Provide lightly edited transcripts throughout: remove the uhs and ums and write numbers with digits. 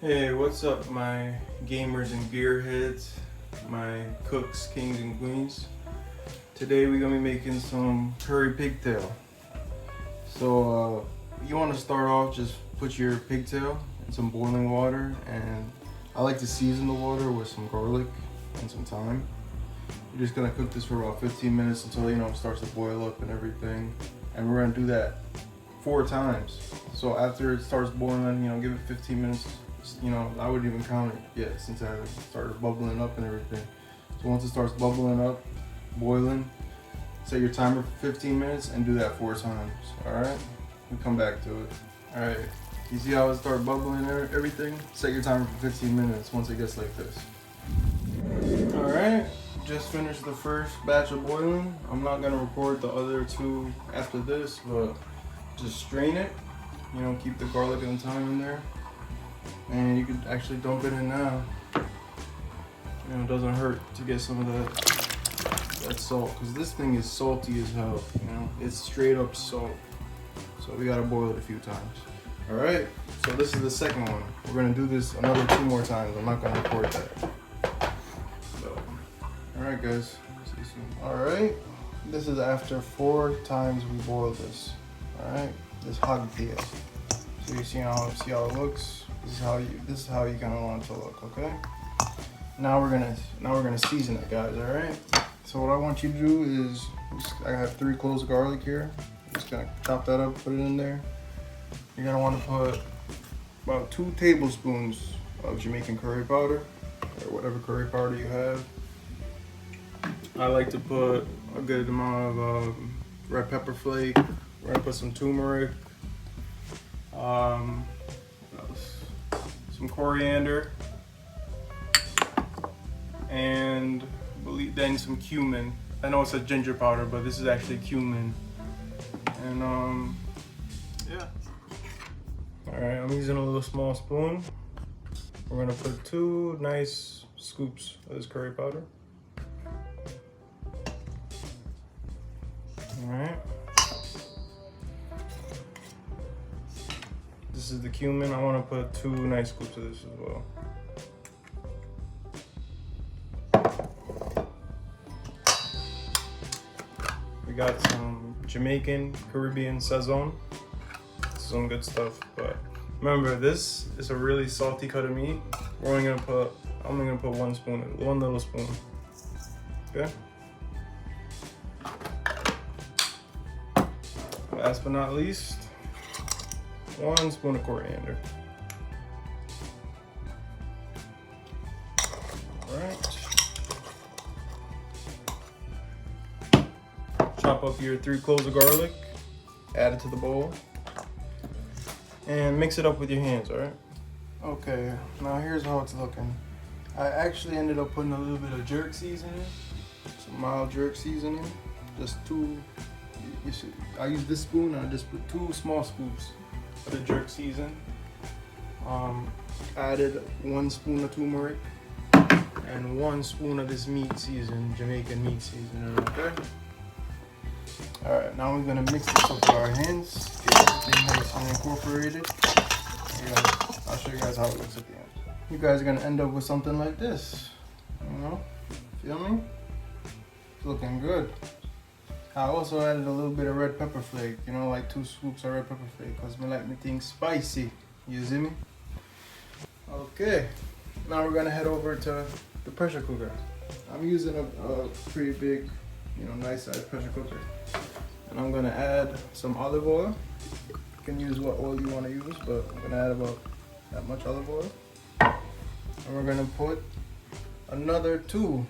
Hey, what's up, my gamers and gearheads, my cooks, kings, and queens? Today we're gonna be making some curry pigtail. So you want to start off, just put your pigtail in some boiling water, and I like to season the water with some garlic and some thyme. You're just gonna cook this for about 15 minutes until it starts to boil up and everything, and we're gonna do that 4 times. So after it starts boiling, give it 15 minutes. I wouldn't even count it yet since it hasn't started bubbling up and everything. So once it starts bubbling up, boiling, set your timer for 15 minutes and do that 4 times. All right, we come back to it. All right, you see how it starts bubbling and everything? Set your timer for 15 minutes once it gets like this. All right, just finished the first batch of boiling. I'm not gonna record the other 2 after this, but just strain it. Keep the garlic and thyme in there. And you can actually dump it in now. It doesn't hurt to get some of that salt, because this thing is salty as hell. It's straight up salt. So we gotta boil it a few times. All right, so this is the second one. We're gonna do this another 2 more times. I'm not gonna record that. So, all right, guys. See you soon. All right, this is after 4 times we boiled this. All right, this hogtail. So you see how it looks. This is how you kind of want it to look, okay? Now we're gonna season it, guys. All right. So what I want you to do is, I have 3 cloves of garlic here. I'm just gonna chop that up, put it in there. You're gonna want to put about 2 tablespoons of Jamaican curry powder, or whatever curry powder you have. I like to put a good amount of red pepper flake. We're gonna put some turmeric. Some coriander, and then some cumin. I know it's a ginger powder, but this is actually cumin. And yeah. All right, I'm using a little small spoon. We're gonna put 2 nice scoops of this curry powder. All right. This is the cumin. I want to put 2 nice scoops of this as well. We got some Jamaican Caribbean Sazon. Some good stuff, but remember, this is a really salty cut of meat. I'm only gonna put 1 spoon, 1 little spoon. Okay. Last but not least, 1 spoon of coriander. All right. Chop up your 3 cloves of garlic, add it to the bowl, and mix it up with your hands, all right? Okay, now here's how it's looking. I actually ended up putting a little bit of jerk seasoning, some mild jerk seasoning, just 2. You see, I use this spoon, and I just put 2 small scoops of the jerk season. Added 1 spoon of turmeric and 1 spoon of this meat season, Jamaican meat seasoning. Okay. All right, now we're gonna mix this up with our hands, get everything nice and incorporated. I'll show you guys how it looks at the end. You guys are gonna end up with something like this. Feel me? It's looking good. I also added a little bit of red pepper flake, like 2 scoops of red pepper flake, because I like my things spicy. You see me? Okay, now we're gonna head over to the pressure cooker. I'm using a pretty big, nice size pressure cooker. And I'm gonna add some olive oil. You can use what oil you wanna use, but I'm gonna add about that much olive oil. And we're gonna put another 2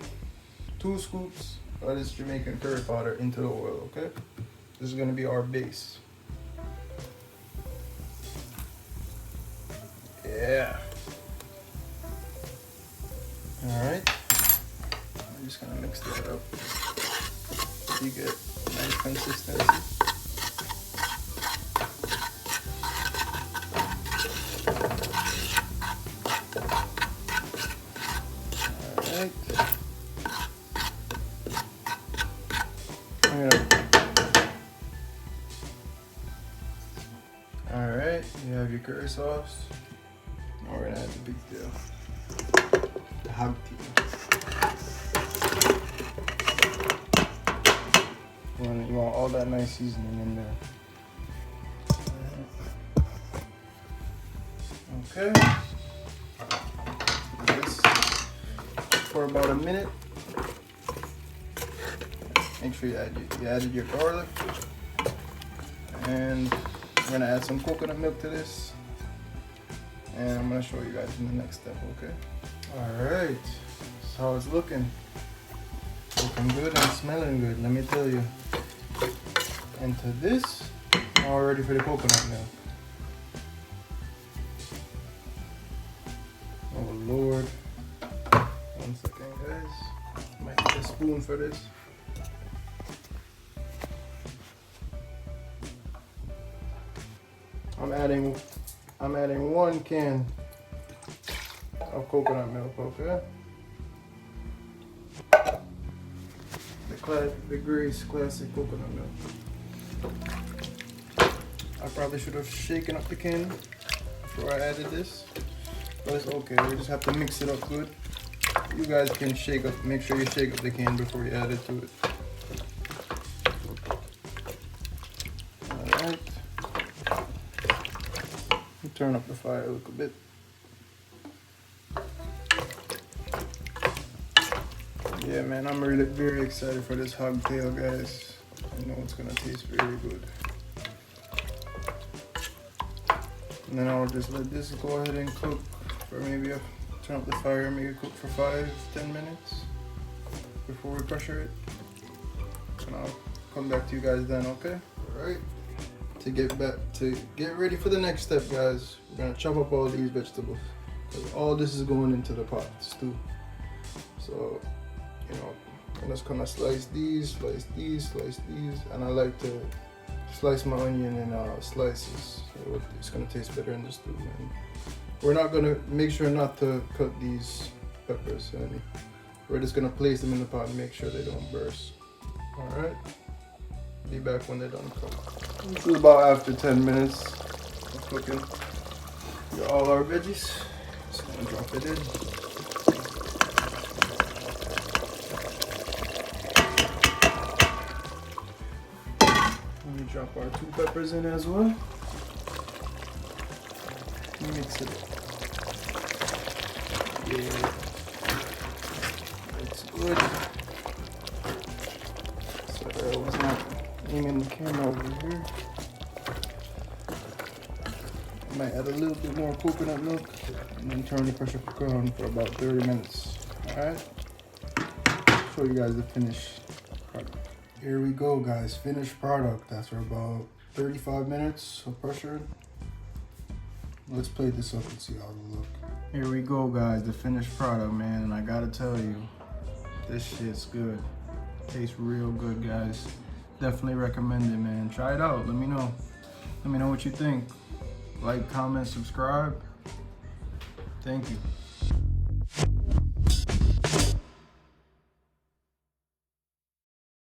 scoops of this Jamaican curry powder into the oil, okay? This is gonna be our base. Yeah. All right. I'm just gonna mix that up so you get nice consistency. All right. All right, you have your curry sauce. Now we're gonna add the pigtail, the hog tail. You want all that nice seasoning in there. Okay. This for about a minute. Make sure you added your garlic, and we're gonna add some coconut milk to this, and I'm gonna show you guys in the next step. Okay. All right. That's how it's looking. Looking good and smelling good. Let me tell you. Into this, all ready for the coconut milk. Oh Lord. 1 second, guys. Might need a spoon for this. I'm adding 1 can of coconut milk, okay? The Grace Classic coconut milk. I probably should have shaken up the can before I added this, but it's okay. We just have to mix it up good. You guys can make sure you shake up the can before you add it to it. Alright. Turn up the fire a little bit. Yeah, man, I'm really very excited for this hog tail, guys. I know it's gonna taste very good. And then I'll just let this go ahead and cook for maybe turn up the fire and make it cook for 5-10 minutes before we pressure it. And I'll come back to you guys then, okay? Alright. To get ready for the next step, guys, we're gonna chop up all these vegetables. Because all this is going into the pot stew. So, you know, I'm just gonna slice these, and I like to slice my onion in slices. So it's gonna taste better in the stew, man. We're not gonna make sure not to cut these peppers, and we're just gonna place them in the pot and make sure they don't burst. All right. Be back when they're done cooking. This is about after 10 minutes of cooking. Got all our veggies. Just gonna drop it in. Let me drop our 2 peppers in as well. Mix it up. Yeah, it's good. Sorry, I was not aiming the camera over here. I might add a little bit more coconut milk and then turn the pressure cooker on for about 30 minutes. Alright? Show you guys the finished product. Here we go, guys. Finished product. That's for about 35 minutes of pressure. Let's plate this up and see how it'll look. Here we go, guys. The finished product, man. And I gotta tell you, this shit's good. Tastes real good, guys. Definitely recommend it, man. Try it out. Let me know. Let me know what you think. Like, comment, subscribe. Thank you.